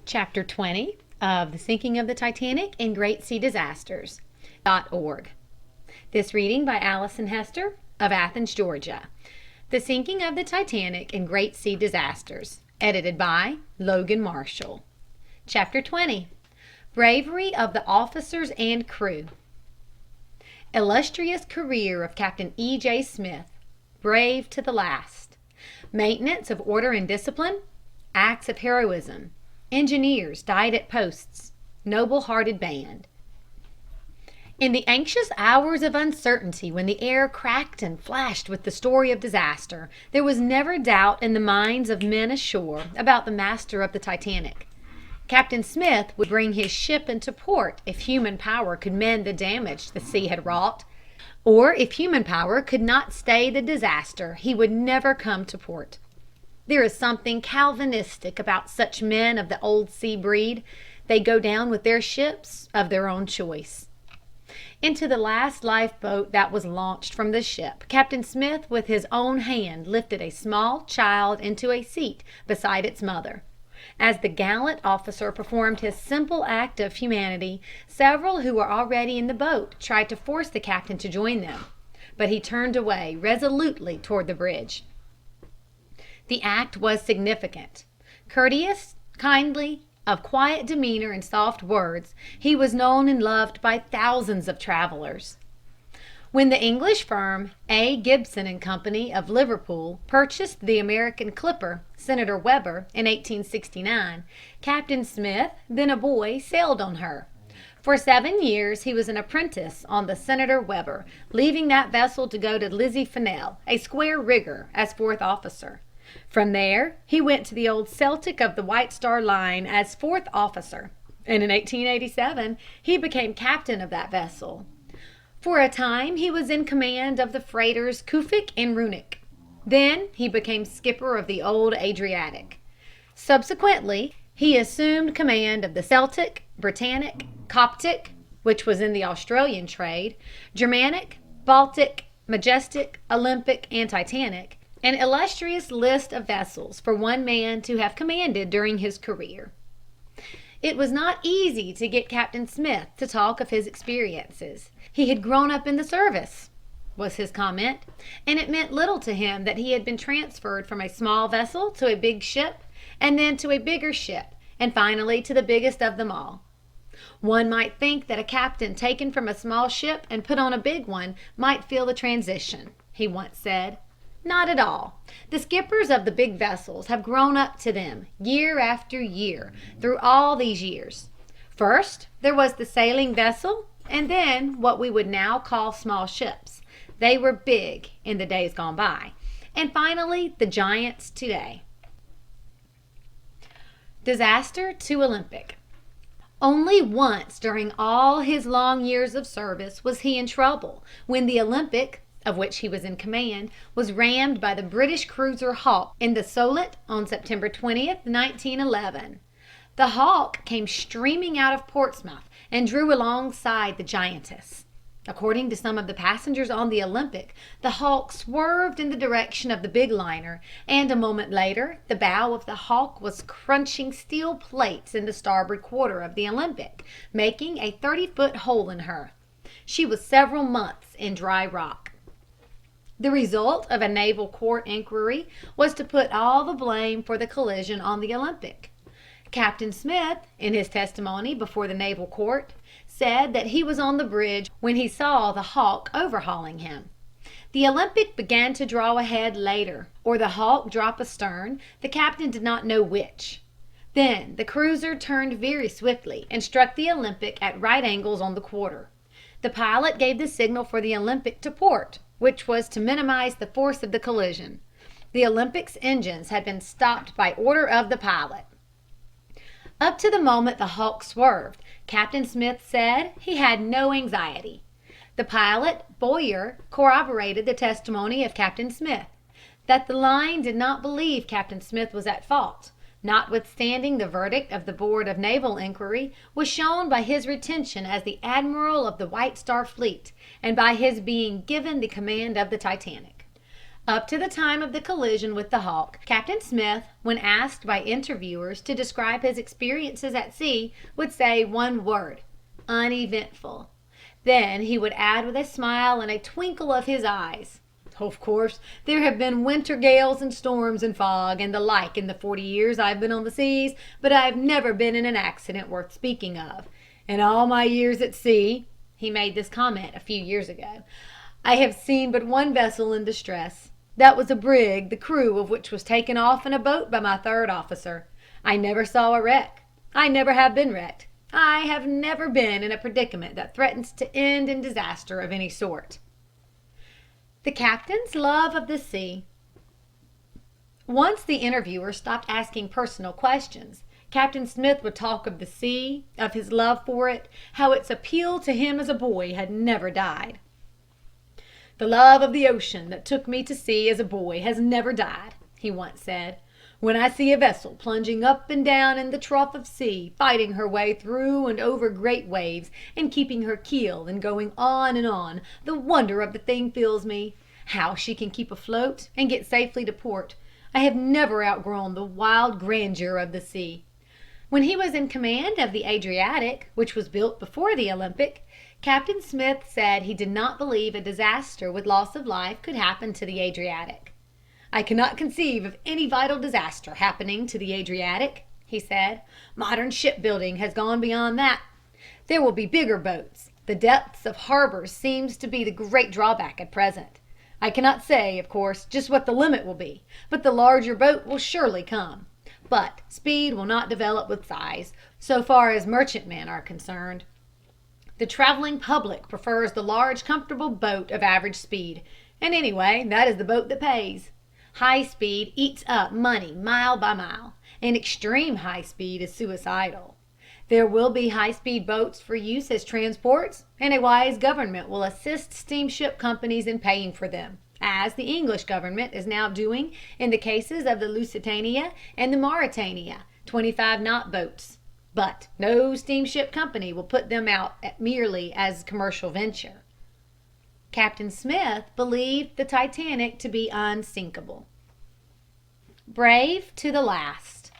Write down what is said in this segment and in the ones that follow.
Chapter 20 of The Sinking of the Titanic and Great Sea Disasters.org. This reading by Allison Hester of Athens, Georgia. The Sinking of the Titanic and Great Sea Disasters. Edited by Logan Marshall. Chapter 20. Bravery of the Officers and Crew. Illustrious career of Captain E.J. Smith. Brave to the last. Maintenance of order and discipline. Acts of heroism. Engineers died at posts. Noble-hearted band. In the anxious hours of uncertainty, when the air cracked and flashed with the story of disaster, there was never doubt in the minds of men ashore about the master of the Titanic. Captain Smith would bring his ship into port if human power could mend the damage the sea had wrought, or if human power could not stay the disaster, he would never come to port. There is something Calvinistic about such men of the old sea breed. They go down with their ships of their own choice. Into the last lifeboat that was launched from the ship, Captain Smith with his own hand lifted a small child into a seat beside its mother. As the gallant officer performed his simple act of humanity, several who were already in the boat tried to force the captain to join them, but he turned away resolutely toward the bridge. The act was significant. Courteous, kindly, of quiet demeanor and soft words, he was known and loved by thousands of travelers. When the English firm A. Gibson and Company of Liverpool purchased the American clipper Senator Weber in 1869, Captain Smith, then a boy, sailed on her. For 7 years he was an apprentice on the Senator Weber, leaving that vessel to go to Lizzie Fennell, a square rigger, as fourth officer. From there, he went to the old Celtic of the White Star Line as fourth officer, and in 1887 he became captain of that vessel. For a time he was in command of the freighters Kufik and Runic. Then he became skipper of the old Adriatic. Subsequently, he assumed command of the Celtic, Britannic, Coptic, which was in the Australian trade, Germanic, Baltic, Majestic, Olympic, and Titanic, an illustrious list of vessels for one man to have commanded during his career. It was not easy to get Captain Smith to talk of his experiences. He had grown up in the service, was his comment, and it meant little to him that he had been transferred from a small vessel to a big ship, and then to a bigger ship, and finally to the biggest of them all. One might think that a captain taken from a small ship and put on a big one might feel the transition, he once said. Not at all. The skippers of the big vessels have grown up to them, year after year, through all these years. First, there was the sailing vessel, and then what we would now call small ships. They were big in the days gone by. And finally, the giants today. Disaster to Olympic. Only once during all his long years of service was he in trouble, when the Olympic, of which he was in command, was rammed by the British cruiser Hawke in the Solent on September 20th, 1911. The Hawke came streaming out of Portsmouth and drew alongside the Giantess. According to some of the passengers on the Olympic, the Hawke swerved in the direction of the big liner, and a moment later the bow of the Hawke was crunching steel plates in the starboard quarter of the Olympic, making a 30-foot hole in her. She was several months in dry rock. The result of a naval court inquiry was to put all the blame for the collision on the Olympic. Captain Smith, in his testimony before the naval court, said that he was on the bridge when he saw the Hawke overhauling him. The Olympic began to draw ahead later, or the Hawke drop astern, the captain did not know which. Then the cruiser turned very swiftly and struck the Olympic at right angles on the quarter. The pilot gave the signal for the Olympic to port, which was to minimize the force of the collision. The Olympic's engines had been stopped by order of the pilot. Up to the moment the Hawke swerved, Captain Smith said he had no anxiety. The pilot, Boyer, corroborated the testimony of Captain Smith, that the line did not believe Captain Smith was at fault, notwithstanding the verdict of the Board of Naval Inquiry, was shown by his retention as the admiral of the White Star Fleet, and by his being given the command of the Titanic. Up to the time of the collision with the Hawke, Captain Smith, when asked by interviewers to describe his experiences at sea, would say one word: uneventful. Then he would add with a smile and a twinkle of his eyes, "Of course, there have been winter gales and storms and fog and the like in the 40 years I've been on the seas, but I have never been in an accident worth speaking of. In all my years at sea," he made this comment a few years ago, "I have seen but one vessel in distress. That was a brig, the crew of which was taken off in a boat by my third officer. I never saw a wreck. I never have been wrecked. I have never been in a predicament that threatens to end in disaster of any sort." The captain's love of the sea. Once the interviewer stopped asking personal questions, Captain Smith would talk of the sea, of his love for it, how its appeal to him as a boy had never died. "The love of the ocean that took me to sea as a boy has never died," he once said. "When I see a vessel plunging up and down in the trough of sea, fighting her way through and over great waves, and keeping her keel and going on and on, the wonder of the thing fills me. How she can keep afloat and get safely to port. I have never outgrown the wild grandeur of the sea." When he was in command of the Adriatic, which was built before the Olympic, Captain Smith said he did not believe a disaster with loss of life could happen to the Adriatic. "I cannot conceive of any vital disaster happening to the Adriatic," he said. "Modern shipbuilding has gone beyond that. There will be bigger boats. The depths of harbors seems to be the great drawback at present. I cannot say, of course, just what the limit will be, but the larger boat will surely come. But speed will not develop with size, so far as merchantmen are concerned. The traveling public prefers the large, comfortable boat of average speed, and anyway, that is the boat that pays. High speed eats up money mile by mile, and extreme high speed is suicidal. There will be high-speed boats for use as transports, and a wise government will assist steamship companies in paying for them, as the English government is now doing in the cases of the Lusitania and the Mauretania 25-knot boats. But no steamship company will put them out merely as commercial venture." Captain Smith believed the Titanic to be unsinkable. Brave to the last.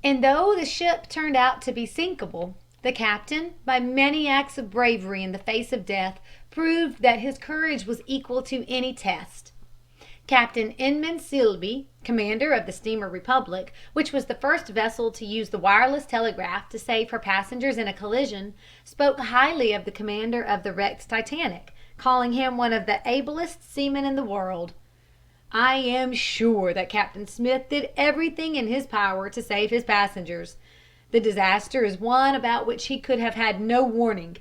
And though the ship turned out to be sinkable, the captain, by many acts of bravery in the face of death, proved that his courage was equal to any test. Captain Inman Silby, commander of the steamer Republic, which was the first vessel to use the wireless telegraph to save her passengers in a collision, spoke highly of the commander of the wrecked Titanic, calling him one of the ablest seamen in the world. "I am sure that Captain Smith did everything in his power to save his passengers. The disaster is one about which he could have had no warning.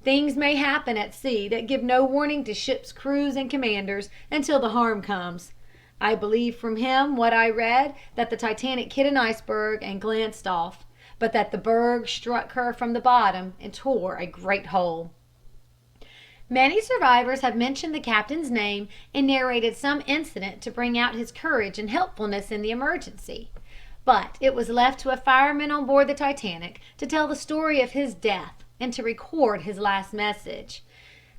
Things may happen at sea that give no warning to ship's crews and commanders until the harm comes. I believe from him what I read that the Titanic hit an iceberg and glanced off, but that the berg struck her from the bottom and tore a great hole." Many survivors have mentioned the captain's name and narrated some incident to bring out his courage and helpfulness in the emergency. But it was left to a fireman on board the Titanic to tell the story of his death and to record his last message.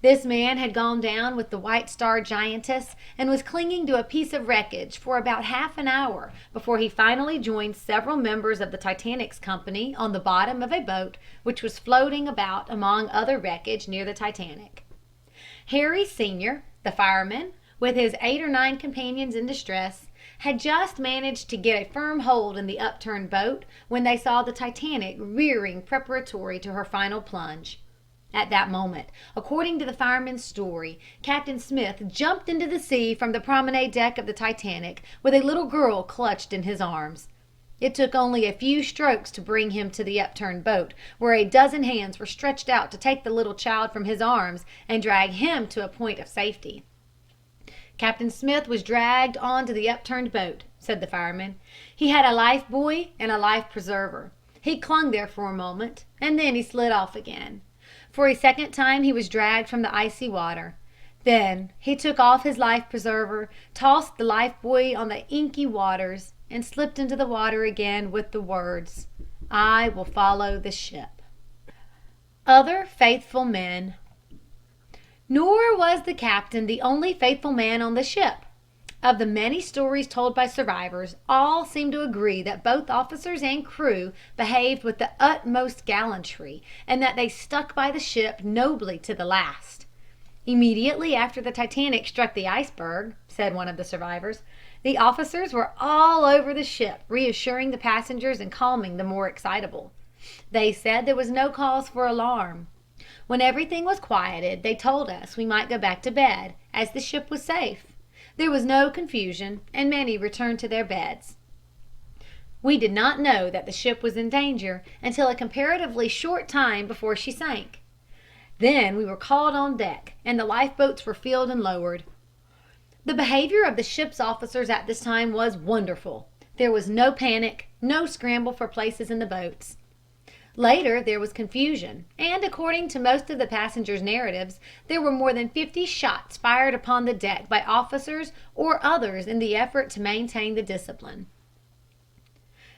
This man had gone down with the White Star Giantess and was clinging to a piece of wreckage for about half an hour before he finally joined several members of the Titanic's company on the bottom of a boat which was floating about among other wreckage near the Titanic. Harry Sr., the fireman, with his 8 or 9 companions in distress, had just managed to get a firm hold in the upturned boat when they saw the Titanic rearing preparatory to her final plunge. At that moment, according to the fireman's story, Captain Smith jumped into the sea from the promenade deck of the Titanic with a little girl clutched in his arms. It took only a few strokes to bring him to the upturned boat, where a dozen hands were stretched out to take the little child from his arms and drag him to a point of safety. Captain Smith was dragged on to the upturned boat, said the fireman. He had a life buoy and a life preserver. He clung there for a moment, and then he slid off again. For a second time he was dragged from the icy water. Then he took off his life preserver, tossed the life buoy on the inky waters, and slipped into the water again with the words, "I will follow the ship." Other faithful men. Nor was the captain the only faithful man on the ship. Of the many stories told by survivors, all seem to agree that both officers and crew behaved with the utmost gallantry, and that they stuck by the ship nobly to the last. Immediately after the Titanic struck the iceberg, said one of the survivors, the officers were all over the ship, reassuring the passengers and calming the more excitable. They said there was no cause for alarm. When everything was quieted, they told us we might go back to bed, as the ship was safe. There was no confusion, and many returned to their beds. We did not know that the ship was in danger until a comparatively short time before she sank. Then we were called on deck, and the lifeboats were filled and lowered. The behavior of the ship's officers at this time was wonderful. There was no panic, no scramble for places in the boats. Later there was confusion, and according to most of the passengers' narratives, there were more than 50 shots fired upon the deck by officers or others in the effort to maintain the discipline.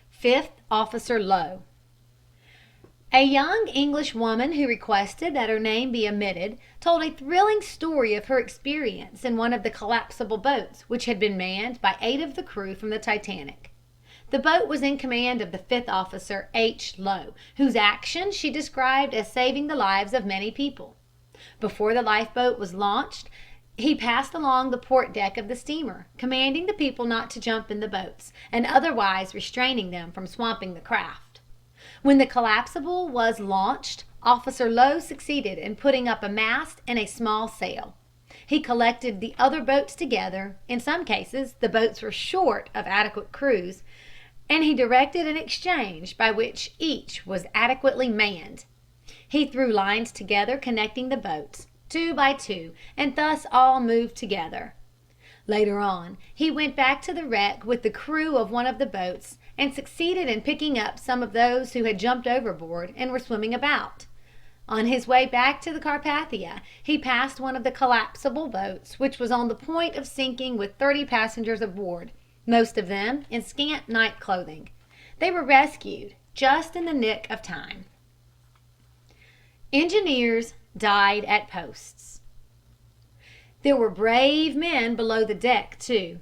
Fifth Officer Lowe. A young English woman who requested that her name be omitted told a thrilling story of her experience in one of the collapsible boats which had been manned by 8 of the crew from the Titanic. The boat was in command of the 5th officer, H. Lowe, whose action she described as saving the lives of many people. Before the lifeboat was launched, he passed along the port deck of the steamer, commanding the people not to jump in the boats, and otherwise restraining them from swamping the craft. When the collapsible was launched, Officer Lowe succeeded in putting up a mast and a small sail. He collected the other boats together. In some cases, the boats were short of adequate crews, and he directed an exchange by which each was adequately manned. He threw lines together connecting the boats, 2 by 2, and thus all moved together. Later on, he went back to the wreck with the crew of one of the boats and succeeded in picking up some of those who had jumped overboard and were swimming about. On his way back to the Carpathia, he passed one of the collapsible boats, which was on the point of sinking with 30 passengers aboard, most of them in scant night clothing. They were rescued just in the nick of time. Engineers died at posts. There were brave men below the deck, too.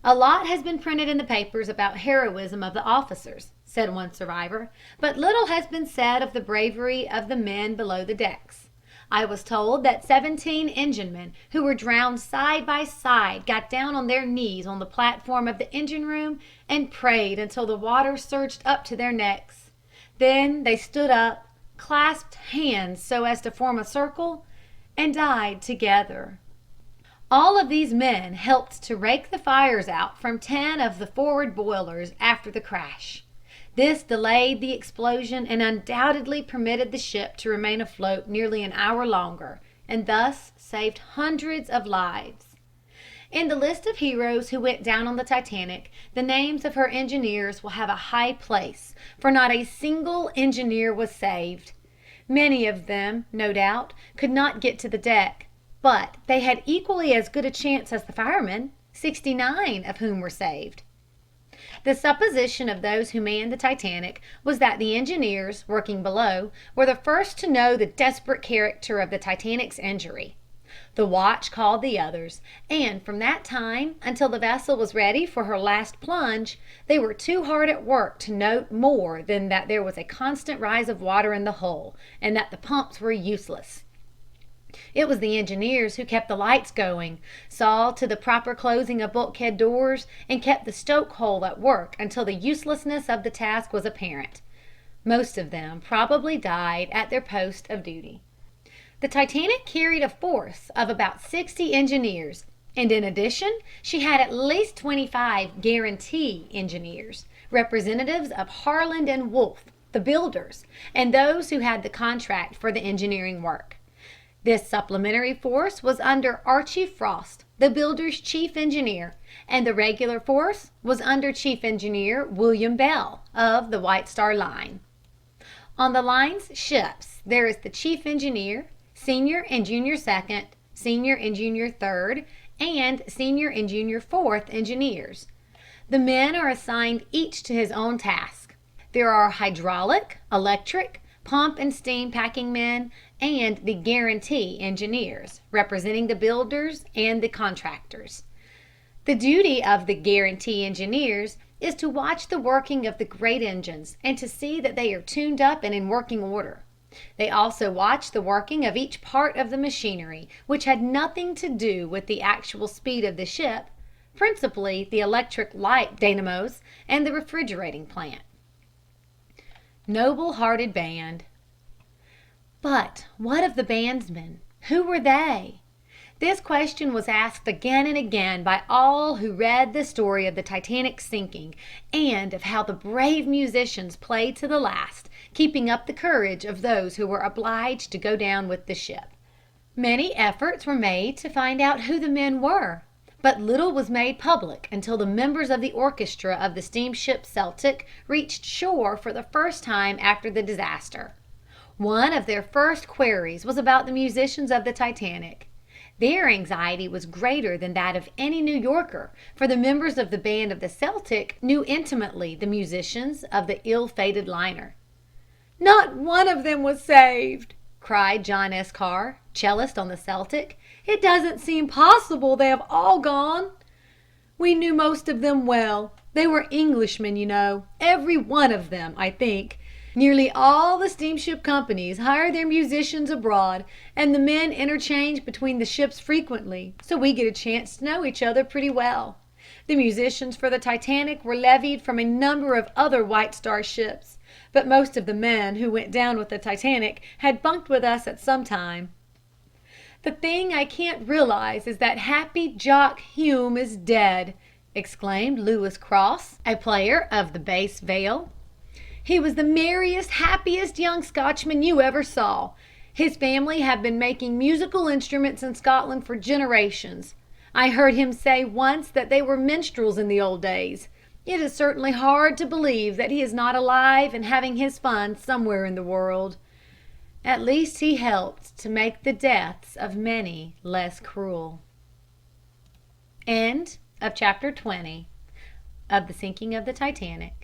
A lot has been printed in the papers about heroism of the officers, said one survivor, but little has been said of the bravery of the men below the decks. I was told that 17 enginemen who were drowned side by side got down on their knees on the platform of the engine room and prayed until the water surged up to their necks. Then they stood up, clasped hands so as to form a circle, and died together. All of these men helped to rake the fires out from 10 of the forward boilers after the crash. This delayed the explosion and undoubtedly permitted the ship to remain afloat nearly an hour longer, and thus saved hundreds of lives. In the list of heroes who went down on the Titanic, the names of her engineers will have a high place, for not a single engineer was saved. Many of them, no doubt, could not get to the deck, but they had equally as good a chance as the firemen, 69 of whom were saved. The supposition of those who manned the Titanic was that the engineers, working below, were the first to know the desperate character of the Titanic's injury. The watch called the others, and from that time until the vessel was ready for her last plunge, they were too hard at work to note more than that there was a constant rise of water in the hull, and that the pumps were useless. It was the engineers who kept the lights going, saw to the proper closing of bulkhead doors, and kept the stoke hole at work until the uselessness of the task was apparent. Most of them probably died at their post of duty. The Titanic carried a force of about 60 engineers, and in addition she had at least 25 guarantee engineers, representatives of Harland and Wolff, the builders, and those who had the contract for the engineering work. This supplementary force was under Archie Frost, the builder's chief engineer, and the regular force was under Chief Engineer William Bell of the White Star Line. On the line's ships there is the chief engineer, senior and junior second, senior and junior third, and senior and junior fourth engineers. The men are assigned each to his own task. There are hydraulic, electric, pump and steam packing men, and the guarantee engineers, representing the builders and the contractors. The duty of the guarantee engineers is to watch the working of the great engines and to see that they are tuned up and in working order. They also watch the working of each part of the machinery which had nothing to do with the actual speed of the ship, principally the electric light dynamos and the refrigerating plant. Noble-hearted band. But what of the bandsmen? Who were they? This question was asked again and again by all who read the story of the Titanic sinking and of how the brave musicians played to the last, keeping up the courage of those who were obliged to go down with the ship. Many efforts were made to find out who the men were, but little was made public until the members of the orchestra of the steamship Celtic reached shore for the first time after the disaster. One of their first queries was about the musicians of the Titanic. Their anxiety was greater than that of any New Yorker, for the members of the band of the Celtic knew intimately the musicians of the ill-fated liner. "Not one of them was saved!" cried John S. Carr, cellist on the Celtic. "It doesn't seem possible they have all gone." "We knew most of them well. They were Englishmen, you know, every one of them, I think. Nearly all the steamship companies hire their musicians abroad, and the men interchange between the ships frequently, so we get a chance to know each other pretty well. The musicians for the Titanic were levied from a number of other White Star ships, but most of the men who went down with the Titanic had bunked with us at some time. The thing I can't realize is that happy Jock Hume is dead," exclaimed Lewis Cross, a player of the bass viol. "He was the merriest, happiest young Scotchman you ever saw. His family have been making musical instruments in Scotland for generations. I heard him say once that they were minstrels in the old days. It is certainly hard to believe that he is not alive and having his fun somewhere in the world. At least he helped to make the deaths of many less cruel." End of chapter 20 of The Sinking of the Titanic.